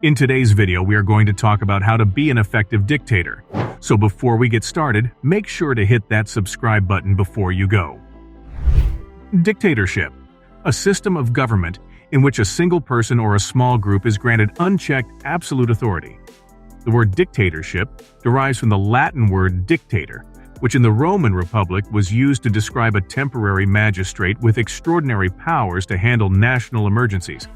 In today's video, we are going to talk about how to be an effective dictator. So before we get started, make sure to hit that subscribe button before you go. Dictatorship: a system of government in which a single person or a small group is granted unchecked absolute authority. The word dictatorship derives from the Latin word dictator, which in the Roman Republic was used to describe a temporary magistrate with extraordinary powers to handle national emergencies.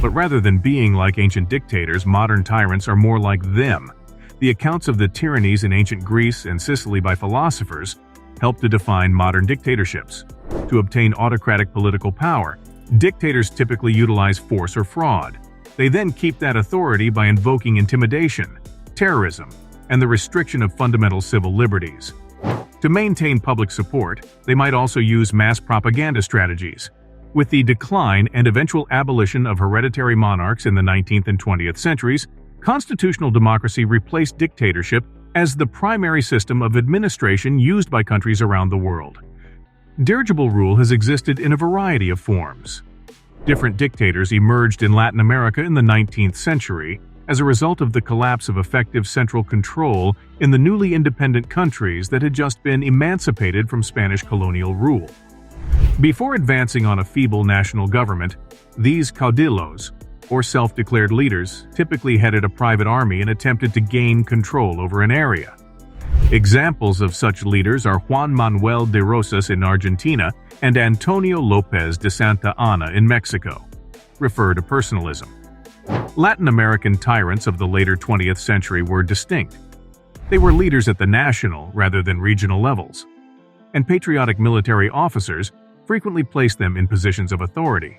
But rather than being like ancient dictators, modern tyrants are more like them. The accounts of the tyrannies in ancient Greece and Sicily by philosophers help to define modern dictatorships. To obtain autocratic political power, dictators typically utilize force or fraud. They then keep that authority by invoking intimidation, terrorism, and the restriction of fundamental civil liberties. To maintain public support, they might also use mass propaganda strategies. With the decline and eventual abolition of hereditary monarchs in the 19th and 20th centuries, constitutional democracy replaced dictatorship as the primary system of administration used by countries around the world. Dirigible rule has existed in a variety of forms. Different dictators emerged in Latin America in the 19th century as a result of the collapse of effective central control in the newly independent countries that had just been emancipated from Spanish colonial rule. Before advancing on a feeble national government, these caudillos, or self-declared leaders, typically headed a private army and attempted to gain control over an area. Examples of such leaders are Juan Manuel de Rosas in Argentina and Antonio López de Santa Anna in Mexico. Refer to personalism. Latin American tyrants of the later 20th century were distinct. They were leaders at the national rather than regional levels, and patriotic military officers frequently placed them in positions of authority.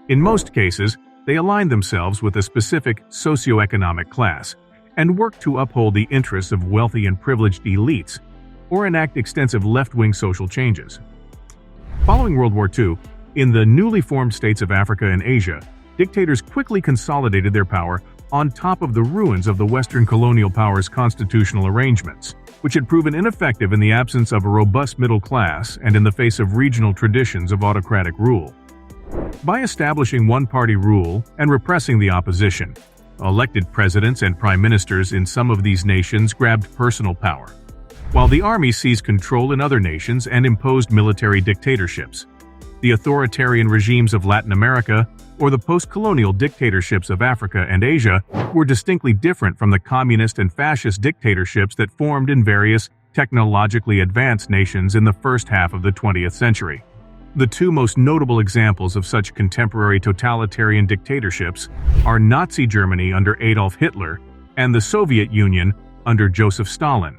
In most cases, they aligned themselves with a specific socioeconomic class and worked to uphold the interests of wealthy and privileged elites or enact extensive left-wing social changes. Following World War II, in the newly formed states of Africa and Asia, dictators quickly consolidated their power on top of the ruins of the Western colonial powers' constitutional arrangements, which had proven ineffective in the absence of a robust middle class and in the face of regional traditions of autocratic rule. By establishing one-party rule and repressing the opposition, elected presidents and prime ministers in some of these nations grabbed personal power, while the army seized control in other nations and imposed military dictatorships. The authoritarian regimes of Latin America or the post-colonial dictatorships of Africa and Asia were distinctly different from the communist and fascist dictatorships that formed in various technologically advanced nations in the first half of the 20th century. The two most notable examples of such contemporary totalitarian dictatorships are Nazi Germany under Adolf Hitler and the Soviet Union under Joseph Stalin.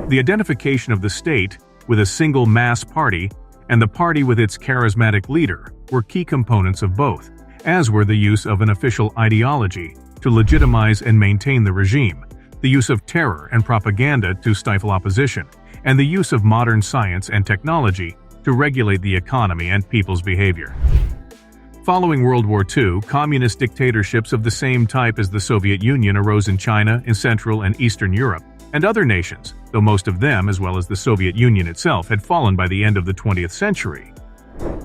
The identification of the state with a single mass party and the party with its charismatic leader were key components of both, as were the use of an official ideology to legitimize and maintain the regime, the use of terror and propaganda to stifle opposition, and the use of modern science and technology to regulate the economy and people's behavior. Following World War II, communist dictatorships of the same type as the Soviet Union arose in China, in Central and Eastern Europe, and other nations, though most of them, as well as the Soviet Union itself, had fallen by the end of the 20th century.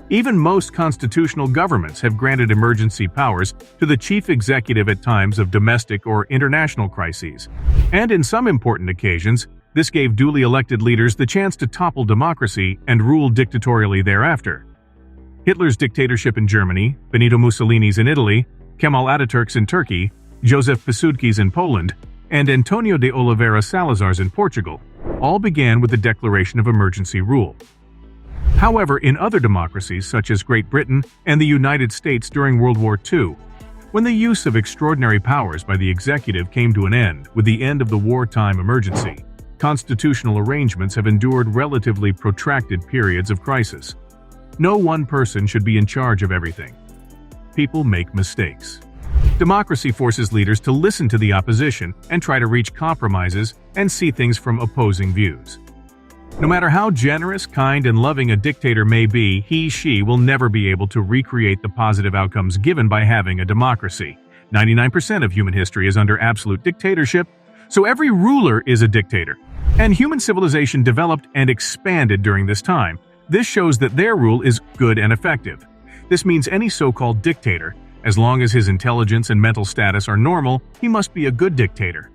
Even most constitutional governments have granted emergency powers to the chief executive at times of domestic or international crises, and in some important occasions, this gave duly elected leaders the chance to topple democracy and rule dictatorially thereafter. Hitler's dictatorship in Germany, Benito Mussolini's in Italy, Kemal Ataturk's in Turkey, Joseph Piłsudski's in Poland, and Antonio de Oliveira Salazar's in Portugal, all began with the declaration of emergency rule. However, in other democracies such as Great Britain and the United States during World War II, when the use of extraordinary powers by the executive came to an end with the end of the wartime emergency, constitutional arrangements have endured relatively protracted periods of crisis. No one person should be in charge of everything. People make mistakes. Democracy forces leaders to listen to the opposition and try to reach compromises and see things from opposing views. No matter how generous, kind, and loving a dictator may be, she will never be able to recreate the positive outcomes given by having a democracy. 99% of human history is under absolute dictatorship, so every ruler is a dictator. And human civilization developed and expanded during this time. This shows that their rule is good and effective. This means any so-called dictator As long as his intelligence and mental status are normal, he must be a good dictator.